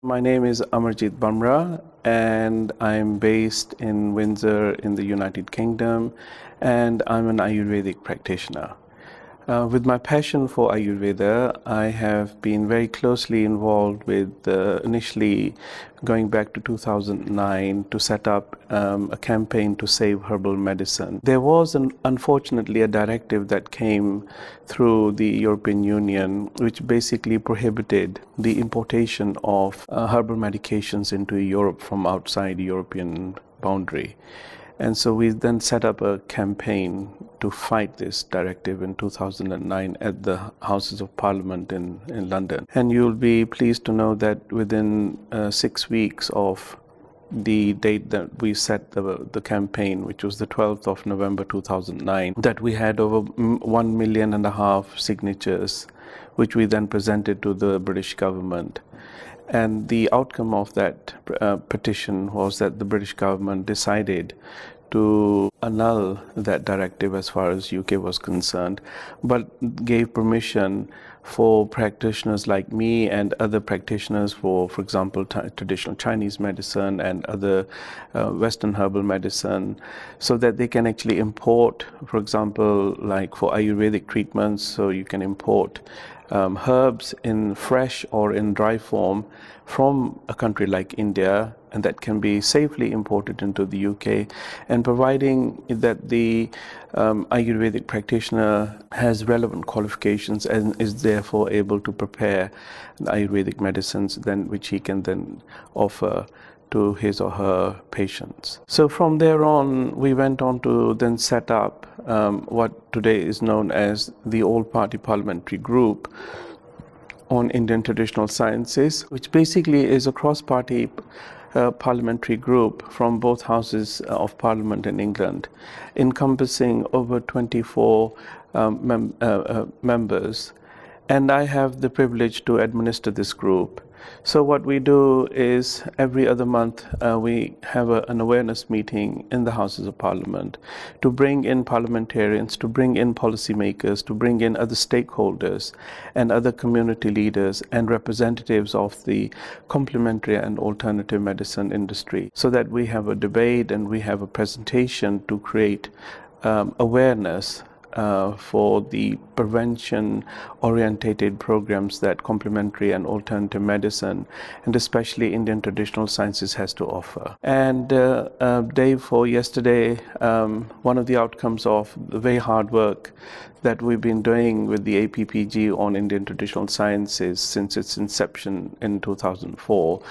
My name is Amarjeet Bhamra and I'm based in Windsor in the United Kingdom, and I'm an Ayurvedic practitioner. With my passion for Ayurveda, I have been very closely involved with initially going back to 2009 to set up a campaign to save herbal medicine. There was unfortunately a directive that came through the European Union which basically prohibited the importation of herbal medications into Europe from outside the European boundary. And so we then set up a campaign to fight this directive in 2009 at the Houses of Parliament in London. And you'll be pleased to know that within 6 weeks of the date that we set the campaign, which was the 12th of November 2009, that we had over 1.5 million signatures, which we then presented to the British government. And the outcome of that petition was that the British government decided to annul that directive as far as UK was concerned, but gave permission for practitioners like me and other practitioners for example, traditional Chinese medicine and other Western herbal medicine, so that they can actually import, for example, like for Ayurvedic treatments, so you can import herbs in fresh or in dry form from a country like India, and that can be safely imported into the UK, and providing that the Ayurvedic practitioner has relevant qualifications and is therefore able to prepare the Ayurvedic medicines which he can then offer to his or her patients. So from there on, we went on to then set up what today is known as the All-Party Parliamentary Group on Indian Traditional Sciences, which basically is a cross-party parliamentary group from both houses of Parliament in England, encompassing over 24 members. And I have the privilege to administer this group. So what we do is every other month we have an awareness meeting in the Houses of Parliament to bring in parliamentarians, to bring in policymakers, to bring in other stakeholders and other community leaders and representatives of the complementary and alternative medicine industry, so that we have a debate and we have a presentation to create awareness for the prevention-orientated programs that complementary and alternative medicine, and especially Indian traditional sciences, has to offer. And Dave, for yesterday, one of the outcomes of the very hard work that we've been doing with the APPG on Indian traditional sciences since its inception in 2004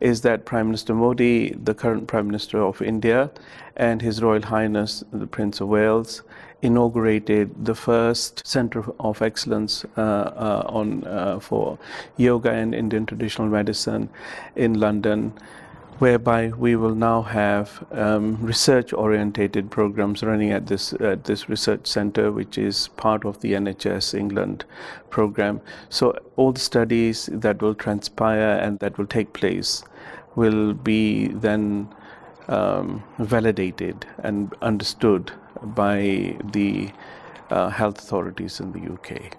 is that Prime Minister Modi, the current Prime Minister of India, and His Royal Highness the Prince of Wales inaugurated the first Centre of Excellence for yoga and Indian traditional medicine in London, whereby we will now have research-orientated programs running at this research centre, which is part of the NHS England program. So all the studies that will transpire and that will take place will be then validated and understood by the health authorities in the UK.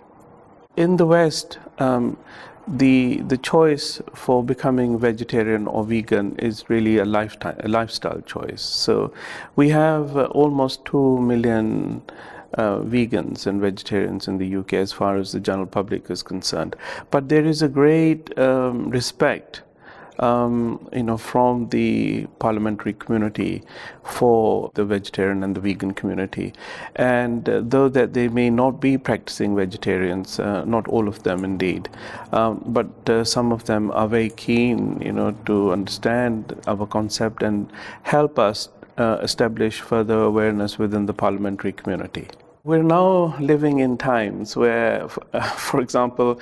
In the West, the choice for becoming vegetarian or vegan is really a lifestyle choice. So we have almost 2 million vegans and vegetarians in the UK as far as the general public is concerned. But there is a great respect from the parliamentary community for the vegetarian and the vegan community. And though that they may not be practicing vegetarians, not all of them indeed, but some of them are very keen, to understand our concept and help us establish further awareness within the parliamentary community. We're now living in times where, for example,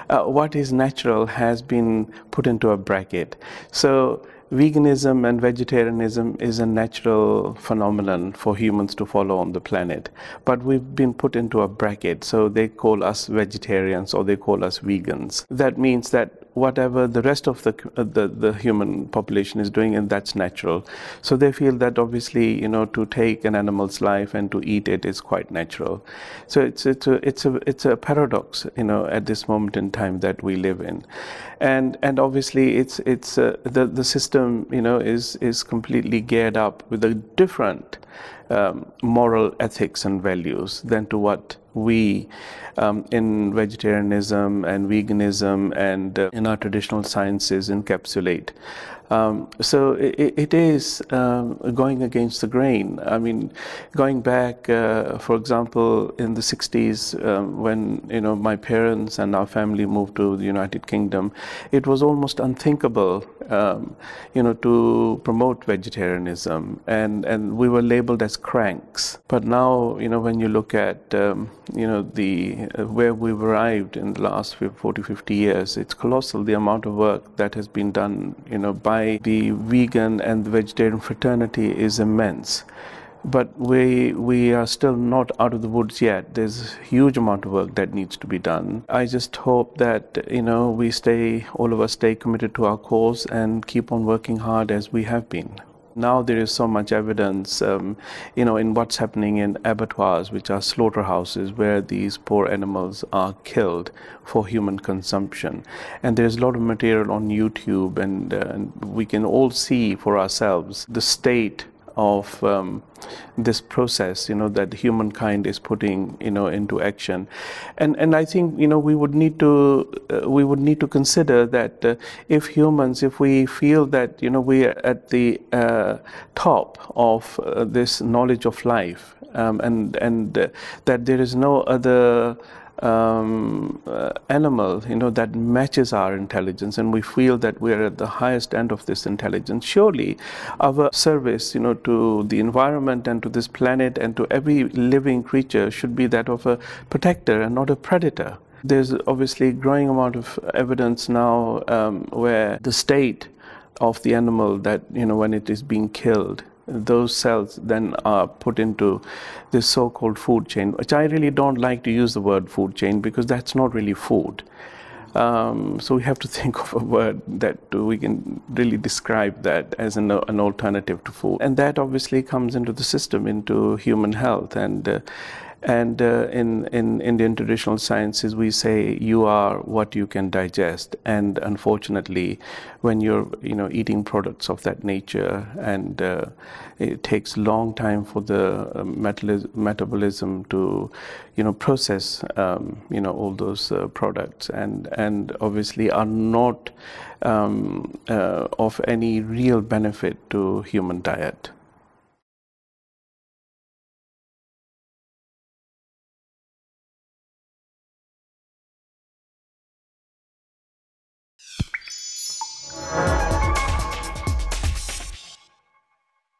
what is natural has been put into a bracket. So veganism and vegetarianism is a natural phenomenon for humans to follow on the planet. But we've been put into a bracket, so they call us vegetarians or they call us vegans. That means that whatever the rest of the human population is doing, and that's natural. So they feel that obviously, to take an animal's life and to eat it is quite natural. So it's a paradox, at this moment in time that we live in, and obviously the system, is completely geared up with a different moral ethics and values than to what we in vegetarianism and veganism and in our traditional sciences encapsulate. So it is going against the grain. I mean, going back, for example, in the 60s, when my parents and our family moved to the United Kingdom, it was almost unthinkable, to promote vegetarianism, and we were labeled as cranks. But now, when you look at where we've arrived in the last 40, 50 years, it's colossal. The amount of work that has been done, by the vegan and the vegetarian fraternity is immense. But we are still not out of the woods yet. There's a huge amount of work that needs to be done. I just hope that, all of us stay committed to our cause and keep on working hard as we have been. Now there is so much evidence, in what's happening in abattoirs, which are slaughterhouses, where these poor animals are killed for human consumption. And there's a lot of material on YouTube, and we can all see for ourselves the state of this process, that humankind is putting, into action, and I think, we would need to consider that if we feel that, we are at the top of this knowledge of life, and that there is no other animal, that matches our intelligence, and we feel that we are at the highest end of this intelligence, surely our service, to the environment and to this planet and to every living creature should be that of a protector and not a predator. There's obviously a growing amount of evidence now where the state of the animal, that, when it is being killed, those cells then are put into this so-called food chain, which I really don't like to use the word food chain, because that's not really food. So we have to think of a word that we can really describe that as an alternative to food. And that obviously comes into the system, into human health. And in Indian traditional sciences, we say you are what you can digest. And unfortunately, when you're eating products of that nature, and it takes a long time for the metabolism to process all those products, and obviously are not of any real benefit to human diet.